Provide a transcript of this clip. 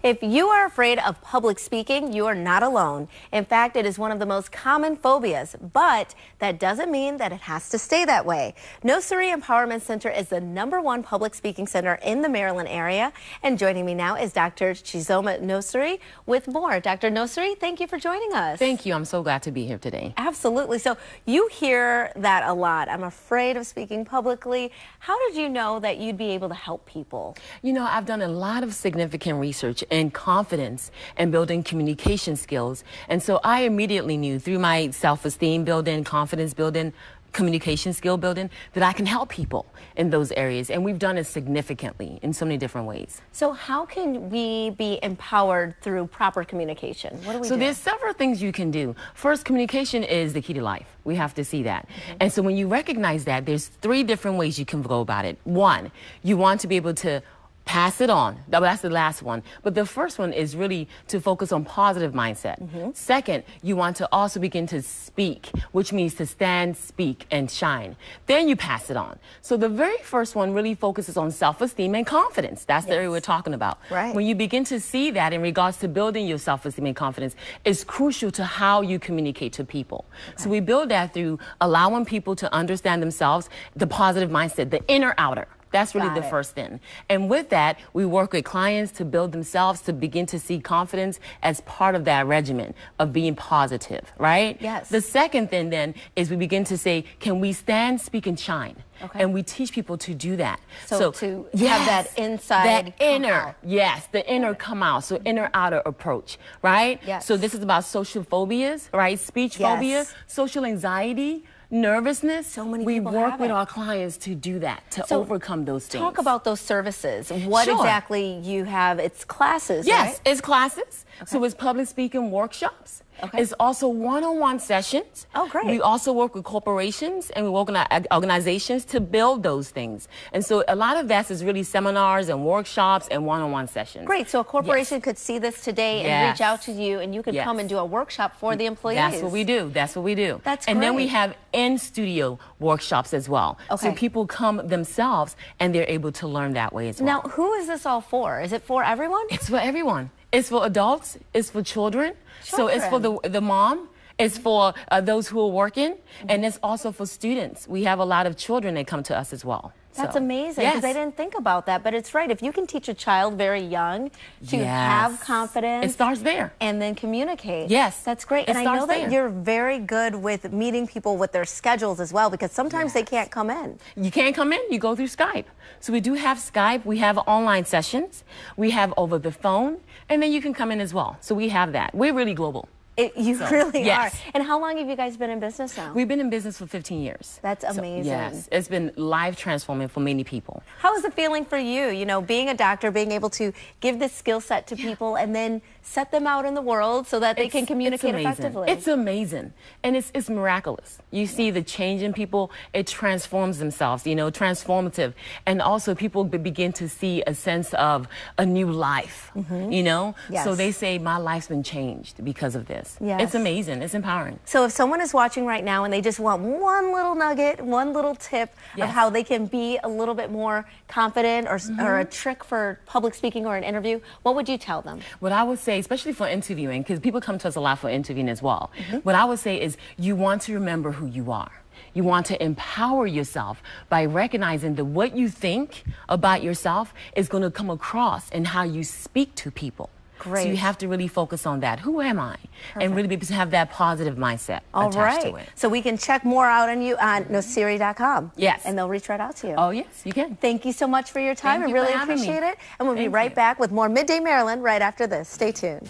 If you are afraid of public speaking, you are not alone. In fact, it is one of the most common phobias, but that doesn't mean that it has to stay that way. NOSIRI Empowerment Center is the #1 public speaking center in the Maryland area. And joining me now is Dr. Chizoma NOSIRI with more. Dr. NOSIRI, thank you for joining us. Thank you. I'm so glad to be here today. Absolutely. So you hear that a lot. I'm afraid of speaking publicly. How did you know that you'd be able to help people? You know, I've done a lot of significant research in confidence and building communication skills. And so I immediately knew through my self-esteem building, confidence building, communication skill building, that I can help people in those areas. And we've done it significantly in so many different ways. So how can we be empowered through proper communication? What do we do? So there's several things you can do. First, communication is the key to life. We have to see that. And so when you recognize that, there's 3 different ways you can go about it. 1, you want to be able to pass it on. That's the last one. But the first one is really to focus on positive mindset. Second, you want to also begin to speak, which means to stand, speak, and shine. Then you pass it on. So the very first one really focuses on self-esteem and confidence. That's the area we're talking about. Right. When you begin to see that in regards to building your self-esteem and confidence, it's crucial to how you communicate to people. So we build that through allowing people to understand themselves, the positive mindset, the inner outer. That's really the first thing. And with that, we work with clients to build themselves to begin to see confidence as part of that regimen of being positive, right? Yes. The second thing then is we begin to say, can we stand, speak, and shine? Okay. And we teach people to do that. So to have that inside, that inner, the inner come out. So inner outer approach, right? Yes. So this is about social phobias, right? Speech phobia, social anxiety, nervousness. So many we people work have with it. our clients to do that, to overcome those things. Talk about those services. What exactly you have? It's classes, yes, right? it's classes. So it's public speaking workshops. It's also one-on-one sessions. Oh, great. We also work with corporations and we work with organizations to build those things. And so a lot of that is really seminars and workshops and one-on-one sessions. Great. So a corporation could see this today and reach out to you, and you could come and do a workshop for the employees. That's what we do. That's what we do. That's And great. then we have in-studio workshops as well. So people come themselves and they're able to learn that way as well. Now, who is this all for? Is it for everyone? It's for everyone. It's for adults. It's for children. So it's for the mom. It's for those who are working. And it's also for students. We have a lot of children that come to us as well. That's amazing, because I didn't think about that. But it's right. If you can teach a child very young to have confidence. It starts there. And then communicate. Yes. That's great. And I know that you're very good with meeting people with their schedules as well, because sometimes they can't come in. You can't come in, you go through Skype. So we do have Skype. We have online sessions. We have over the phone. And then you can come in as well. So we have that. We're really global. You really are. And how long have you guys been in business now? We've been in business for 15 years. That's amazing. So, yes, it's been life transforming for many people. How is it feeling for you? You know, being a doctor, being able to give this skill set to people and then set them out in the world so that they can communicate effectively. It's amazing. And it's miraculous. You see the change in people. It transforms themselves, you know, transformative. And also people begin to see a sense of a new life, you know? So they say, my life's been changed because of this. It's amazing. It's empowering. So if someone is watching right now and they just want one little nugget, one little tip of how they can be a little bit more confident or a trick for public speaking or an interview, what would you tell them? What I would say, especially for interviewing, because people come to us a lot for interviewing as well, what I would say is you want to remember who you are. You want to empower yourself by recognizing that what you think about yourself is going to come across in how you speak to people. Great. So you have to really focus on that. Who am I? And really be able to have that positive mindset attached to it. So we can check more out on you on NOSIRI.com. Yes. And they'll reach right out to you. Oh, yes, you can. Thank you so much for your time. Thank I you really for having appreciate me. it. And we'll be right back with more Midday Maryland right after this. Stay tuned.